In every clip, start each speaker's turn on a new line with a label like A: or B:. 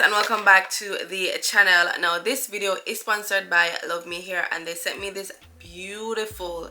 A: And welcome back to the channel. Now this video is sponsored by Luvme Hair, and they sent me this beautiful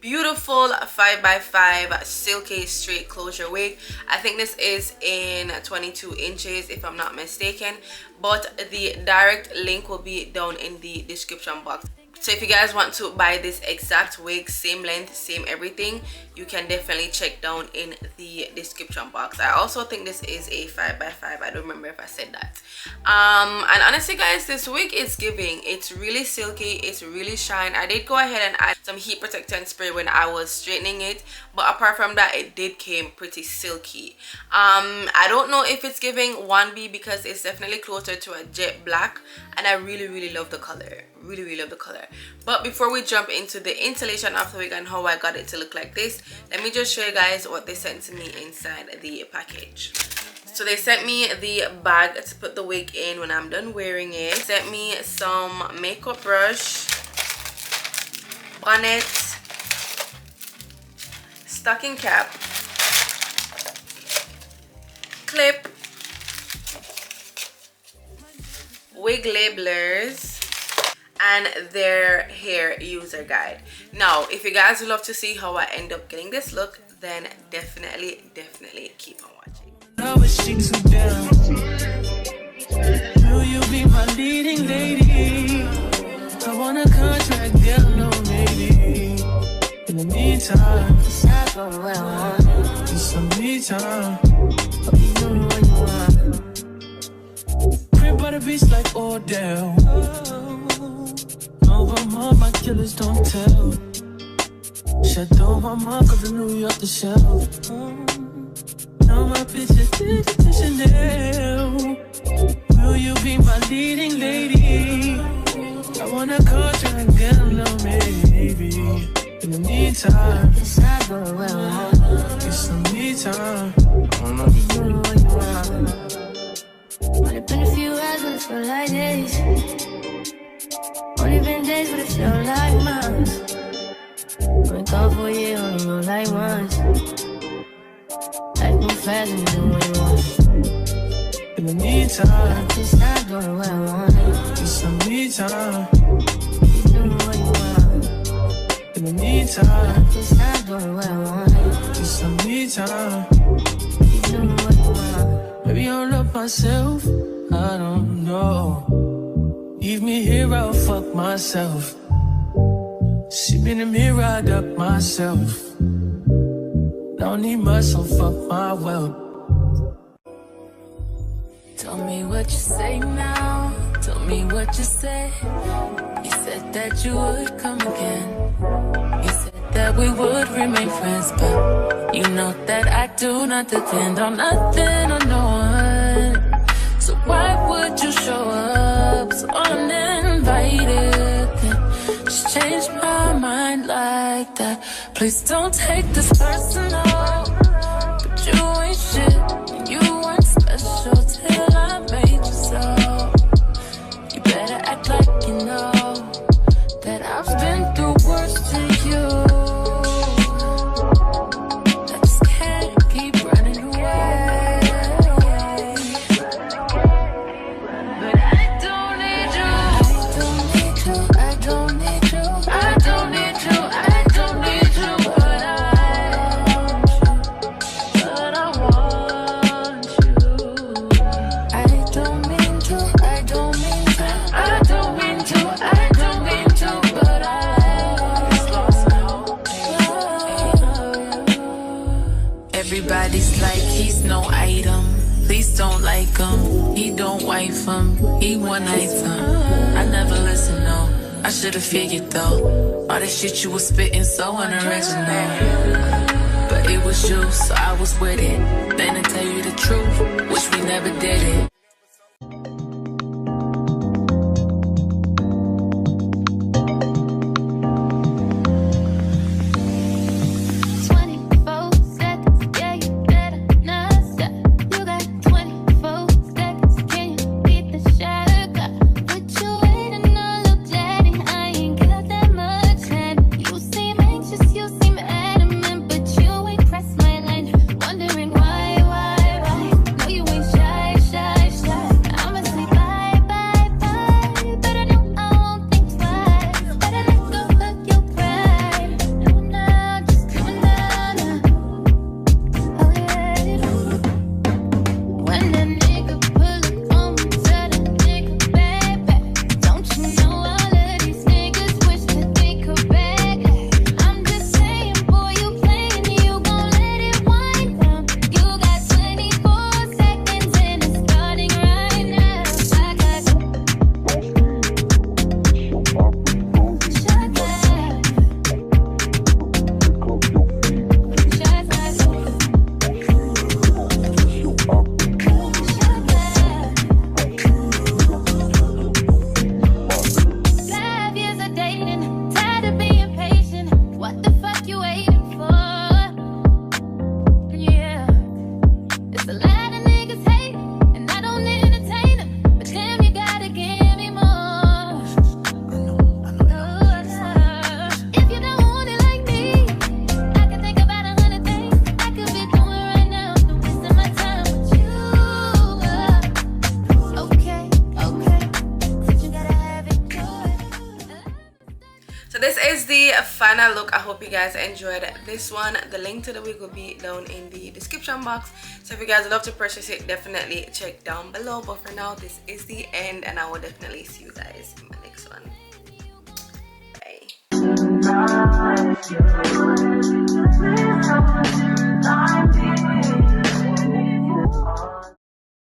A: 5x5 silky straight closure wig. I think this is in 22 inches if I'm not mistaken, but the direct link will be down in the description box. So if you guys want to buy this exact wig, same length, same everything, you can definitely check down in the description box. I also think this is a 5x5. I don't remember if I said that. And honestly guys, this wig is giving. It's really silky, it's really shine. I did go ahead and add some heat protectant spray when I was straightening it, but apart from that, it did came pretty silky. I don't know if it's giving 1B because it's definitely closer to a jet black, and I really love the color. Really love the color. But before we jump into the installation of the wig and how I got it to look like this, let me just show you guys what they sent to me inside the package. So they sent me the bag to put the wig in when I'm done wearing it. They sent me some makeup brush, bonnet, stocking cap, clip, wig labelers, and their hair user guide. Now if you guys would love to see how I end up getting this look, then definitely keep on watching.
B: Will you be my leading lady? I want a contract, girl, no maybe. In the meantime, it's some me time. Crib by the beach like Odell. Over my killers don't tell. Shadow my mark of the New York the shelf. Now my picture did it to Chanel. Will you be my leading lady? I want a contract, girl, no maybe. In the meantime, it's some me time.
C: Only been a few hours, but it feel like days. Only been days, but it feel like months. Only gone for a year, only know like once. Life move fast and you do what you want.
B: In the meantime,
C: I can stop doing what I want.
B: it's some me time.
C: You do what you want.
B: In the meantime,
C: I can stop doing what I want.
B: it's some me time.
C: You do what you want.
B: Maybe I'll love myself, I don't know. Leave me here, I'll fuck myself. See me in the mirror, I duck myself. Don't need much, so fuck my wealth.
D: Tell me what you say now. Tell me what you said. You said that you would come again. You said that we would remain friends, but you know that I do not depend on nothing or no one. So why would you show up so uninvited? Just change my mind like that. Please don't take this personal, but you ain't shit and you weren't special till I made you so. You better act like you know that I've been through worse to you. I just can't keep running away. But I don't need you. I don't need you. I don't need you. I don't need you. I don't need you. But I want you. I don't mean to. I don't mean to. I don't mean to. I don't mean to. But I lost hope. Everybody's like he's no item. Please don't like him. He don't wife him. He one item. I never listen, no. I should've figured though. All that shit you was spitting so unoriginal. But it was you, so I was with it. Then to tell you the truth, wish we never did it.
A: So this is the final look. I hope you guys enjoyed this one. The link to the wig will be down in the description box, so if you guys would love to purchase it, definitely check down below. But for now, this is the end, and I will definitely see you guys in my next one.